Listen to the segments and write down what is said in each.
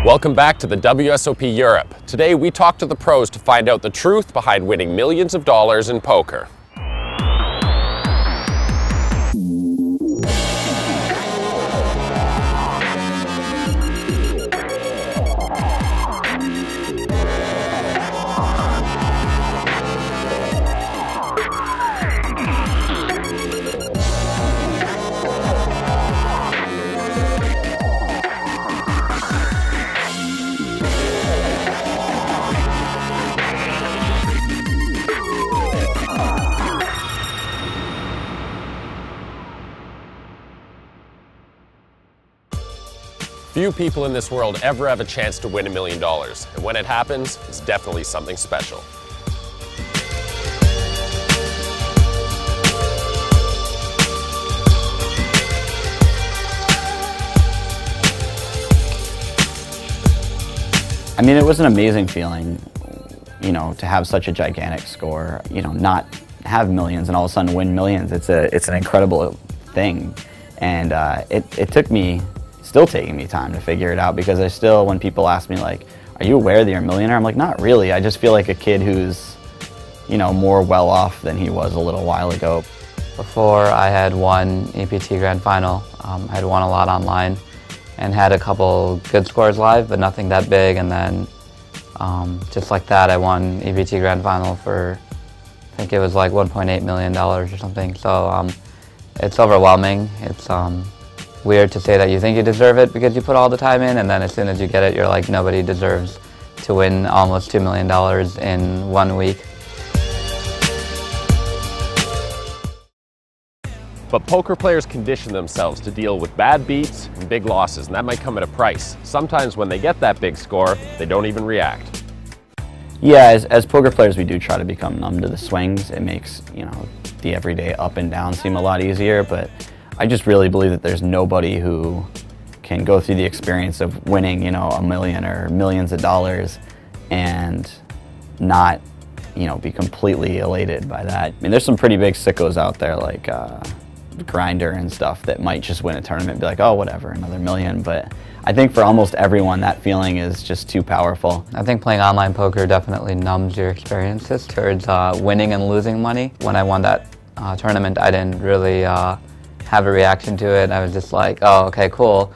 Welcome back to the WSOP Europe. Today we talk to the pros to find out the truth behind winning millions of dollars in poker. Few people in this world ever have a chance to win $1 million, and when it happens, it's definitely something special. I mean, it was an amazing feeling, you know, to have such a gigantic score, you know, not have millions and all of a sudden win millions. It's an incredible thing, and it took me, still taking me time to figure it out, because I still, when people ask me like, are you aware that you're a millionaire? I'm like, not really. I just feel like a kid who's, you know, more well off than he was a little while ago. Before I had won EPT Grand Final, I had won a lot online and had a couple good scores live, but nothing that big. And then just like that, I won EPT Grand Final for, I think it was like $1.8 million or something. So it's overwhelming. It's weird to say that you think you deserve it because you put all the time in, and then as soon as you get it, you're like, nobody deserves to win almost $2 million in 1 week. But poker players condition themselves to deal with bad beats and big losses, and that might come at a price. Sometimes when they get that big score, they don't even react. Yeah, as poker players, we do try to become numb to the swings. It makes, you know, the everyday up and down seem a lot easier, but I just really believe that there's nobody who can go through the experience of winning, you know, $1 million or millions of dollars and not, you know, be completely elated by that. I mean, there's some pretty big sickos out there like Grinder and stuff that might just win a tournament and be like, oh, whatever, another million. But I think for almost everyone, that feeling is just too powerful. I think playing online poker definitely numbs your experiences towards winning and losing money. When I won that tournament, I didn't really have a reaction to it. I was just like, oh, okay, cool.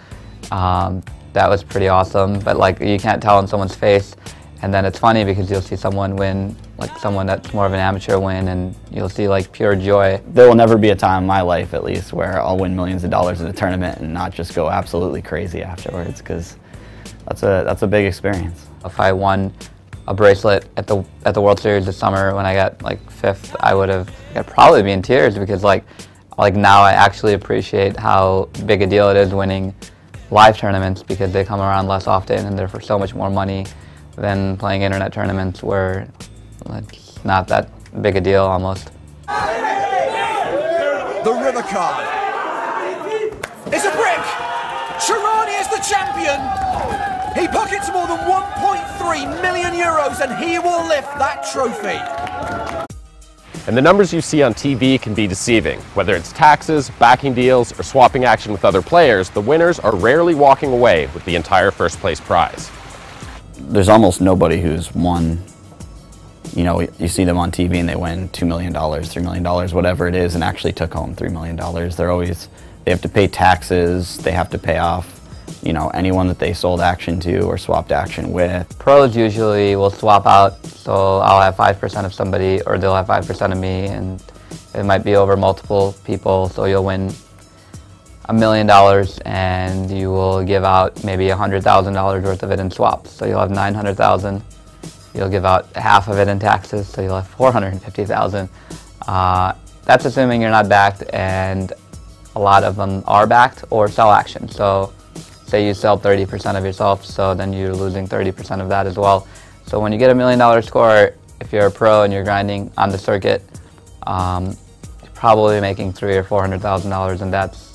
That was pretty awesome. But like, you can't tell in someone's face. And then it's funny because you'll see someone win, like someone that's more of an amateur win, and you'll see like pure joy. There will never be a time in my life, at least, where I'll win millions of dollars in a tournament and not just go absolutely crazy afterwards, because that's a big experience. If I won a bracelet at the World Series this summer when I got like 5th, I'd probably be in tears, because like now I actually appreciate how big a deal it is winning live tournaments, because they come around less often and they're for so much more money than playing internet tournaments where it's not that big a deal almost. The river card is a brick. Charania is the champion. He pockets more than 1.3 million euros and he will lift that trophy. And the numbers you see on TV can be deceiving. Whether it's taxes, backing deals, or swapping action with other players, the winners are rarely walking away with the entire first place prize. There's almost nobody who's won, you know, you see them on TV and they win $2 million, $3 million, whatever it is, and actually took home $3 million. They have to pay taxes, they have to pay off, you know, anyone that they sold action to or swapped action with. Pros usually will swap out, so I'll have 5% of somebody or they'll have 5% of me, and it might be over multiple people, so you'll win $1 million and you will give out maybe $100,000 worth of it in swaps. So you'll have $900,000. You'll give out half of it in taxes, so you'll have $450,000. That's assuming you're not backed, and a lot of them are backed or sell action. So say you sell 30% of yourself, so then you're losing 30% of that as well. So when you get $1 million score, if you're a pro and you're grinding on the circuit, you're probably making $300,000 or $400,000, and that's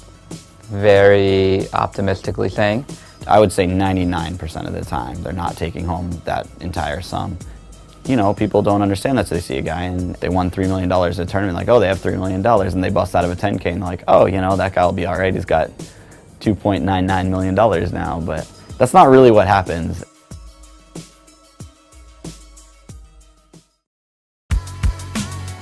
very optimistically saying. I would say 99% of the time they're not taking home that entire sum. You know, people don't understand that, so they see a guy and they won $3 million at a tournament, like, oh, they have $3 million, and they bust out of a 10K and they're like, oh, you know, that guy will be all right, he's got $2.99 million now. But that's not really what happens.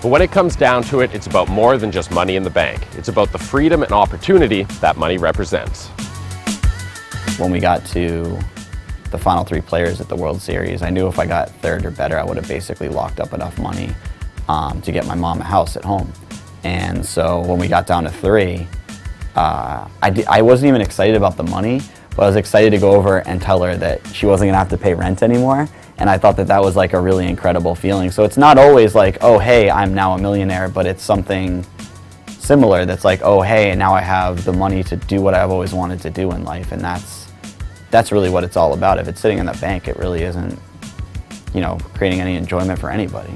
But when it comes down to it, it's about more than just money in the bank. It's about the freedom and opportunity that money represents. When we got to the final 3 players at the World Series, I knew if I got 3rd or better, I would have basically locked up enough money to get my mom a house at home. And so when we got down to 3, I wasn't even excited about the money, but I was excited to go over and tell her that she wasn't gonna have to pay rent anymore. And I thought that that was like a really incredible feeling. So it's not always like, oh, hey, I'm now a millionaire, but it's something similar that's like, oh, hey, now I have the money to do what I've always wanted to do in life. And that's really what it's all about. If it's sitting in the bank, it really isn't, you know, creating any enjoyment for anybody.